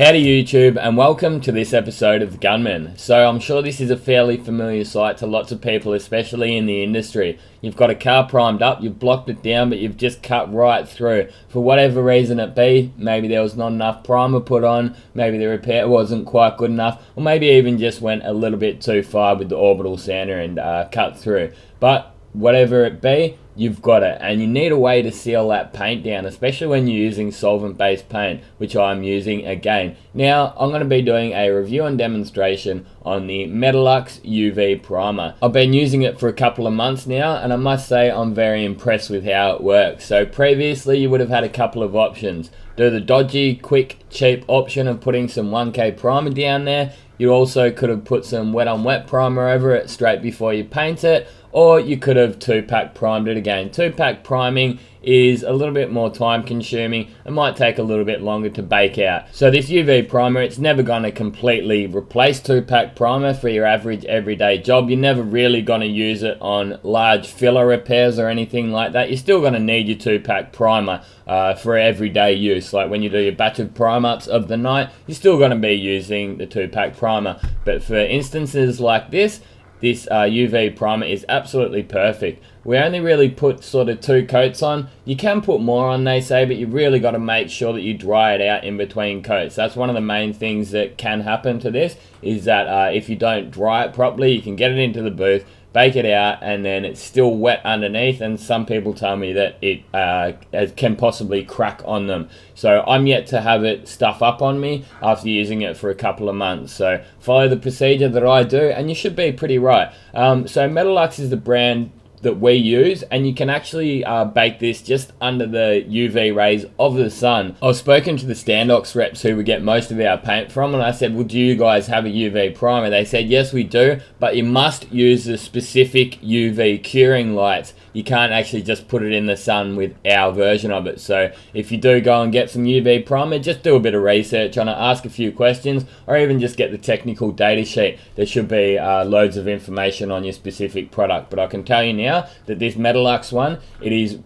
Howdy YouTube, and welcome to this episode of the Gunman. So I'm sure this is a fairly familiar sight to lots of people, especially in the industry. You've got a car primed up, you've blocked it down, but you've just cut right through. For whatever reason it be, maybe there was not enough primer put on, maybe the repair wasn't quite good enough, or maybe even just went a little bit too far with the orbital sander and cut through. But whatever it be, you've got it, and you need a way to seal that paint down, especially when you're using solvent-based paint, which I'm using again. Now, I'm going to be doing a review and demonstration on the Metalux UV primer. I've been using it for a couple of months now, and I must say I'm very impressed with how it works. So previously, you would have had a couple of options. Do the dodgy, quick, cheap option of putting some 1K primer down there. You also could have put some wet-on-wet primer over it straight before you paint it, or you could have 2-pack primed it again. 2-pack priming is a little bit more time consuming. It might take a little bit longer to bake out. So this UV primer, it's never going to completely replace 2-pack primer for your average everyday job. You're never really going to use it on large filler repairs or anything like that. You're still going to need your 2-pack primer for everyday use. Like when you do your batch of prime-ups of the night, you're still going to be using the 2-pack primer. But for instances like this UV primer is absolutely perfect. We only really put sort of 2 coats on. You can put more on, they say, but you've really got to make sure that you dry it out in between coats. That's one of the main things that can happen to this, is that if you don't dry it properly, you can get it into the booth, bake it out, and then it's still wet underneath, and some people tell me that it can possibly crack on them. So I'm yet to have it stuff up on me after using it for a couple of months. So follow the procedure that I do, and you should be pretty right. So Metalux is the brand that we use, and you can actually bake this just under the UV rays of the sun. I've spoken to the Standox reps who we get most of our paint from, and I said, well, do you guys have a UV primer? They said, yes, we do, but you must use the specific UV curing lights. You can't actually just put it in the sun with our version of it. So if you do go and get some UV primer, just do a bit of research on it, ask a few questions, or even just get the technical data sheet. There should be loads of information on your specific product. But I can tell you now that this Metalux one, it is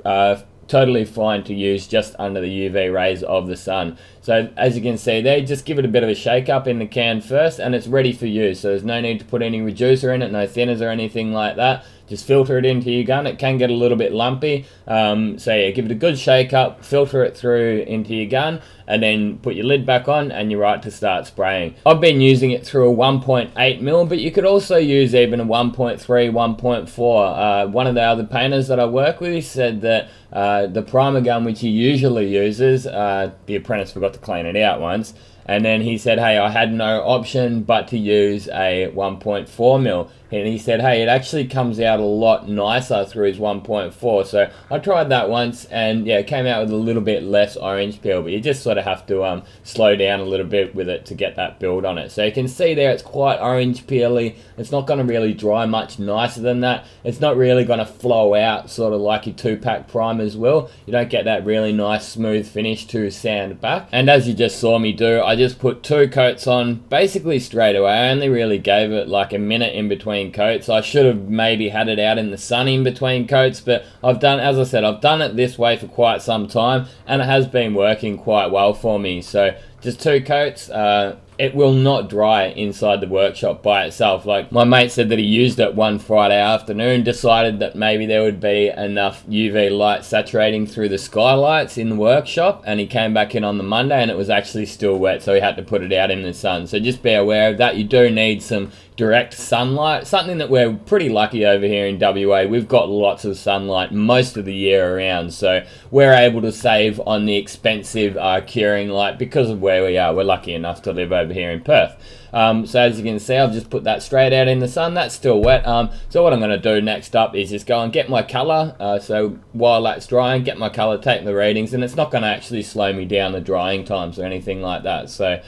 totally fine to use just under the UV rays of the sun. So as you can see there, just give it a bit of a shake up in the can first, and it's ready for use. So there's no need to put any reducer in it, no thinners or anything like that. Just filter it into your gun. It can get a little bit lumpy. So yeah, give it a good shake up, filter it through into your gun, and then put your lid back on and you're right to start spraying. I've been using it through a 1.8 mil, but you could also use even a 1.3, 1.4. One of the other painters that I work with said that the primer gun which he usually uses, the apprentice forgot to clean it out once, and then he said, hey, I had no option but to use a 1.4 mil. And he said, hey, it actually comes out a lot nicer through his 1.4. So I tried that once, and yeah, it came out with a little bit less orange peel, but you just sort of have to slow down a little bit with it to get that build on it. So you can see there it's quite orange peely. It's not going to really dry much nicer than that. It's not really going to flow out sort of like your 2-pack primers will. You don't get that really nice smooth finish to sand back. And as you just saw me do, I just put 2 coats on basically straight away. I only really gave it like a minute in between coats. I should have maybe had it out in the sun in between coats, but I've done, as I said, I've done it this way for quite some time, and it has been working quite well for me. So just 2 coats. It will not dry inside the workshop by itself. Like my mate said that he used it one Friday afternoon, decided that maybe there would be enough UV light saturating through the skylights in the workshop, and he came back in on the Monday and it was actually still wet, so he had to put it out in the sun. So just be aware of that. You do need some direct sunlight, something that we're pretty lucky over here in WA. We've got lots of sunlight most of the year around, so we're able to save on the expensive curing light because of where we are. We're lucky enough to live over here in Perth. So as you can see, I've just put that straight out in the sun. That's still wet. So what I'm going to do next up is just go and get my colour. So while that's drying, get my colour, take the readings, and it's not going to actually slow me down the drying times or anything like that. So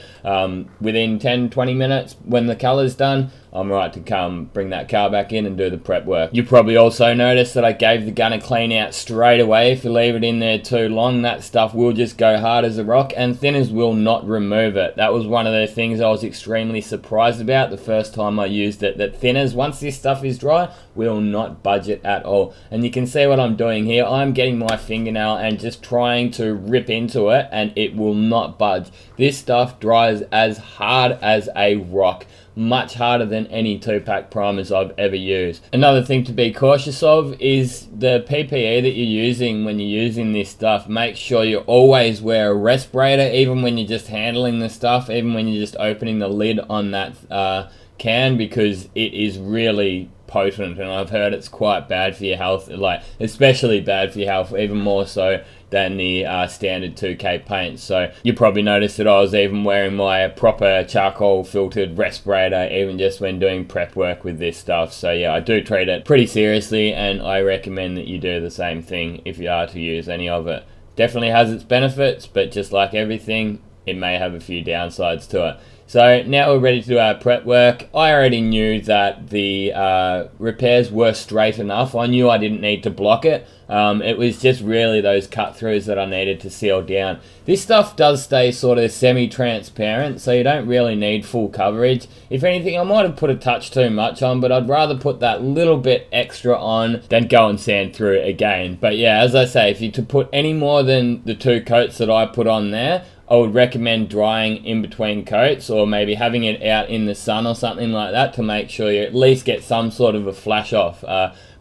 within 10-20 minutes, when the colour's done, I'm right to come bring that car back in and do the prep work. You probably also noticed that I gave the gun a clean out straight away. If you leave it in there too long, that stuff will just go hard as a rock, and thinners will not remove it. That was one of the things I was extremely genuinely surprised about the first time I used it, that thinners, once this stuff is dry, will not budge it at all. And you can see what I'm doing here. I'm getting my fingernail and just trying to rip into it, and it will not budge. This stuff dries as hard as a rock. Much harder than any 2-pack primers I've ever used. Another thing to be cautious of is the PPE that you're using when you're using this stuff. Make sure you always wear a respirator, even when you're just handling the stuff, even when you're just opening the lid on that can, because it is really potent, and I've heard it's quite bad for your health, like especially bad for your health, even more so than the standard 2K paint. So you probably noticed that I was even wearing my proper charcoal filtered respirator even just when doing prep work with this stuff. So yeah, I do treat it pretty seriously, and I recommend that you do the same thing if you are to use any of it. Definitely has its benefits, but just like everything, it may have a few downsides to it. So now we're ready to do our prep work. I already knew that the repairs were straight enough. I knew I didn't need to block it. It was just really those cut throughs that I needed to seal down. This stuff does stay sort of semi-transparent, so you don't really need full coverage. If anything, I might have put a touch too much on, but I'd rather put that little bit extra on than go and sand through it again. But yeah, as I say, if you to put any more than the 2 coats that I put on there, I would recommend drying in between coats, or maybe having it out in the sun or something like that to make sure you at least get some sort of a flash off.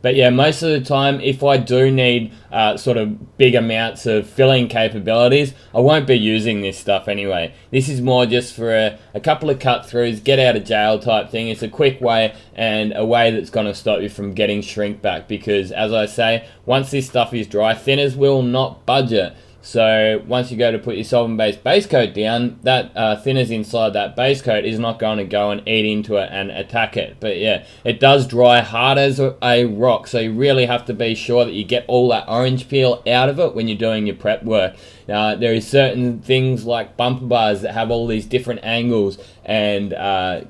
But yeah, most of the time, if I do need sort of big amounts of filling capabilities, I won't be using this stuff anyway. This is more just for a couple of cut throughs, get out of jail type thing. It's a quick way, and a way that's going to stop you from getting shrink back, because as I say, once this stuff is dry, thinners will not budge it. So once you go to put your solvent-based base coat down, that thinners inside that base coat is not going to go and eat into it and attack it. But yeah, it does dry hard as a rock, so you really have to be sure that you get all that orange peel out of it when you're doing your prep work. Now, there is certain things like bumper bars that have all these different angles and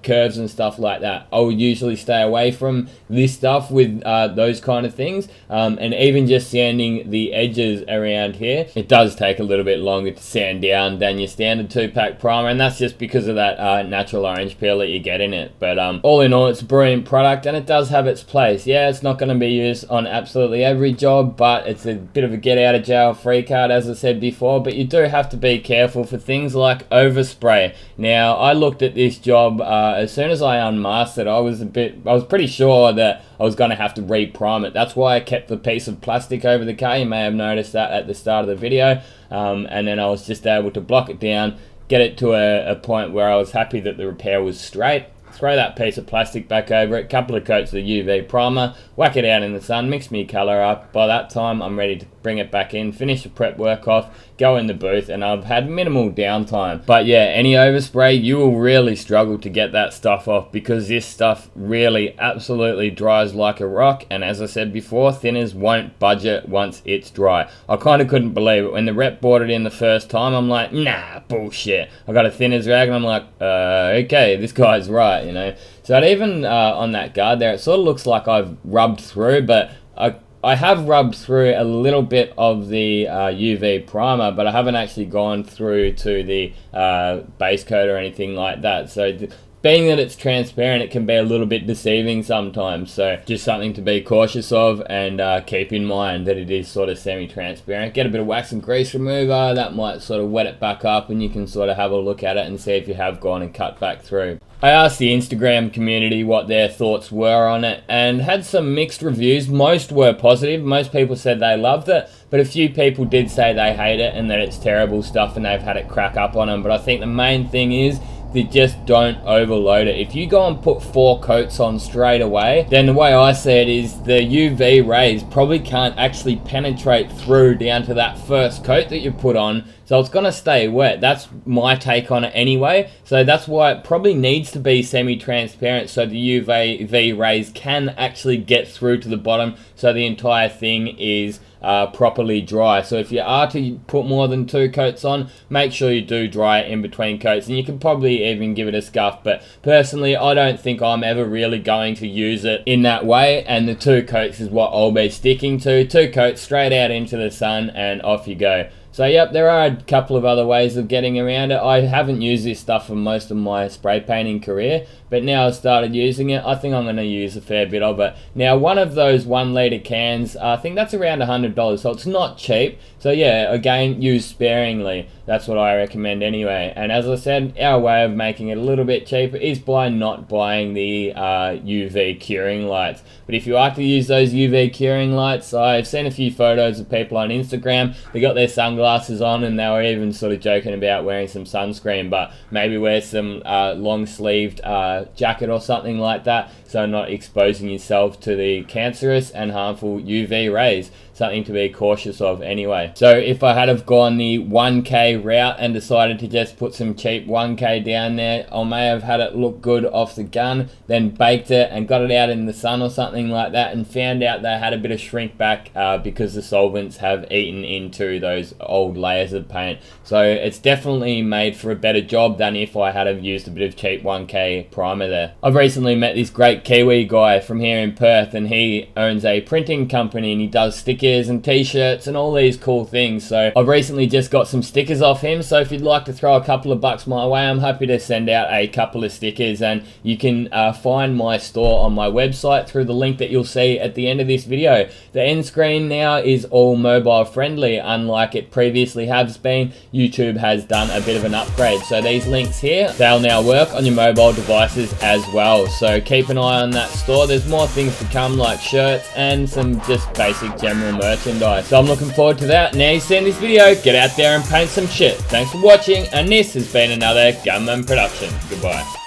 curves and stuff like that. I would usually stay away from this stuff with those kind of things, and even just sanding the edges around here, it does take a little bit longer to sand down than your standard 2-pack primer, and that's just because of that natural orange peel that you get in it. But all in all, it's a brilliant product, and it does have its place. Yeah, it's not going to be used on absolutely every job, but it's a bit of a get out of jail free card, as I said before. But you do have to be careful for things like overspray. Now, I looked at this job as soon as I unmasked it. I was pretty sure that I was going to have to re-prime it. That's why I kept the piece of plastic over the car. You may have noticed that at the start of the video, and then I was just able to block it down, get it to a point where I was happy that the repair was straight. Throw that piece of plastic back over it, couple of coats of the UV primer, whack it out in the sun, mix me colour up. By that time, I'm ready to bring it back in, finish the prep work off, go in the booth, and I've had minimal downtime. But yeah, any overspray, you will really struggle to get that stuff off, because this stuff really absolutely dries like a rock, and as I said before, thinners won't budge it once it's dry. I kind of couldn't believe it. When the rep bought it in the first time, I'm like, nah, bullshit. I got a thinners rag, and I'm like, okay, this guy's right, you know. So even on that guard there, it sort of looks like I've rubbed through, but I have rubbed through a little bit of the UV primer, but I haven't actually gone through to the base coat or anything like that. So being that it's transparent, it can be a little bit deceiving sometimes. So just something to be cautious of, and keep in mind that it is sort of semi-transparent. Get a bit of wax and grease remover, that might sort of wet it back up, and you can sort of have a look at it and see if you have gone and cut back through. I asked the Instagram community what their thoughts were on it, and had some mixed reviews. Most were positive. Most people said they loved it, but a few people did say they hate it and that it's terrible stuff and they've had it crack up on them. But I think the main thing is they just don't overload it. If you go and put 4 coats on straight away, then the way I see it is the UV rays probably can't actually penetrate through down to that first coat that you put on, so it's going to stay wet. That's my take on it anyway. So that's why it probably needs to be semi-transparent, so the UV rays can actually get through to the bottom, so the entire thing is properly dry. So if you are to put more than 2 coats on, make sure you do dry it in between coats, and you can probably even give it a scuff. But personally, I don't think I'm ever really going to use it in that way, and the 2 coats is what I'll be sticking to. 2 coats straight out into the sun, and off you go. So yep, there are a couple of other ways of getting around it. I haven't used this stuff for most of my spray painting career, but now I've started using it. I think I'm going to use a fair bit of it. Now, one of those 1 litre cans, I think that's around $100, so it's not cheap. So yeah, again, use sparingly. That's what I recommend anyway. And as I said, our way of making it a little bit cheaper is by not buying the UV curing lights. But if you are to use those UV curing lights, I've seen a few photos of people on Instagram. They got their sunglasses on and they were even sort of joking about wearing some sunscreen, but maybe wear some long-sleeved jacket or something like that, so not exposing yourself to the cancerous and harmful UV rays. Something to be cautious of anyway. So if I had have gone the 1K route and decided to just put some cheap 1K down there, I may have had it look good off the gun, then baked it and got it out in the sun or something like that, and found out they had a bit of shrink back because the solvents have eaten into those old layers of paint. So it's definitely made for a better job than if I had have used a bit of cheap 1K primer there. I've recently met this great Kiwi guy from here in Perth, and he owns a printing company and he does stickers and t-shirts and all these cool things. So I've recently just got some stickers off him, so if you'd like to throw a couple of bucks my way, I'm happy to send out a couple of stickers. And you can find my store on my website through the link that you'll see at the end of this video. The end screen now is all mobile friendly, unlike it previously has been. YouTube has done a bit of an upgrade, so these links here, they'll now work on your mobile devices as well. So keep an eye on that store. There's more things to come, like shirts and some just basic general merchandise. So I'm looking forward to that. Now you've seen this video, get out there and paint some shit. Thanks for watching, and this has been another Gunman production. Goodbye.